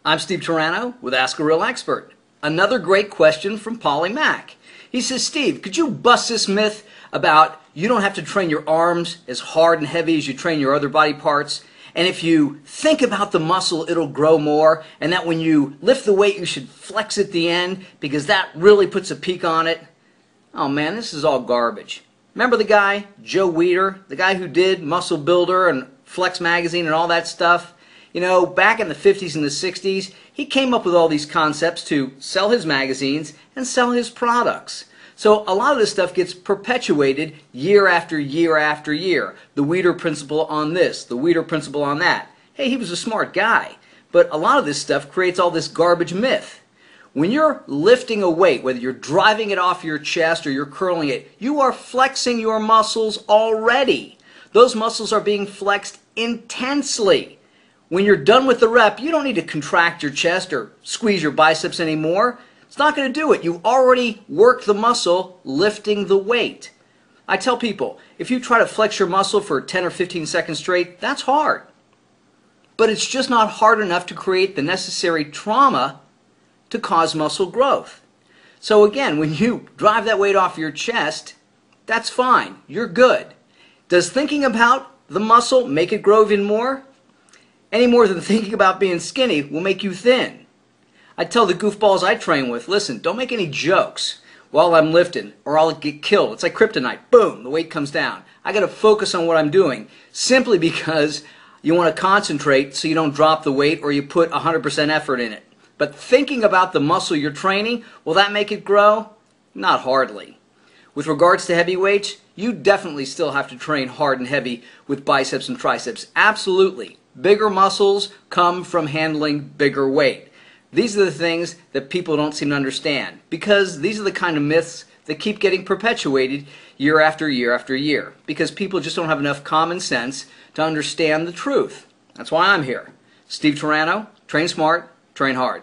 I'm Steve Turano with Ask a Real Expert. Another great question from Paulie Mack. He says, Steve, could you bust this myth about you don't have to train your arms as hard and heavy as you train your other body parts? And if you think about the muscle, it'll grow more. And that when you lift the weight, you should flex at the end because that really puts a peak on it. Oh man, this is all garbage. Remember the guy, Joe Weider, the guy who did Muscle Builder and Flex Magazine and all that stuff? You know, back in the 50s and the 60s, he came up with all these concepts to sell his magazines and sell his products. So a lot of this stuff gets perpetuated year after year after year. The Weider principle on this, the Weider principle on that. Hey, he was a smart guy, but a lot of this stuff creates all this garbage myth. When you're lifting a weight, whether you're driving it off your chest or you're curling it, you are flexing your muscles already. Those muscles are being flexed intensely. When you're done with the rep, you don't need to contract your chest or squeeze your biceps anymore. It's not going to do it. You already worked the muscle lifting the weight. I tell people, if you try to flex your muscle for 10 or 15 seconds straight, that's hard. But it's just not hard enough to create the necessary trauma to cause muscle growth. So again, when you drive that weight off your chest, that's fine. You're good. Does thinking about the muscle make it grow even more? Any more than thinking about being skinny will make you thin. I tell the goofballs I train with, listen, don't make any jokes while I'm lifting or I'll get killed. It's like kryptonite. Boom, the weight comes down. I got to focus on what I'm doing simply because you want to concentrate so you don't drop the weight or you put 100% effort in it. But thinking about the muscle you're training, will that make it grow? Not hardly. With regards to heavy weights, you definitely still have to train hard and heavy with biceps and triceps. Absolutely. Bigger muscles come from handling bigger weight. These are the things that people don't seem to understand because these are the kind of myths that keep getting perpetuated year after year after year because people just don't have enough common sense to understand the truth. That's why I'm here. Steve Turano, train smart, train hard.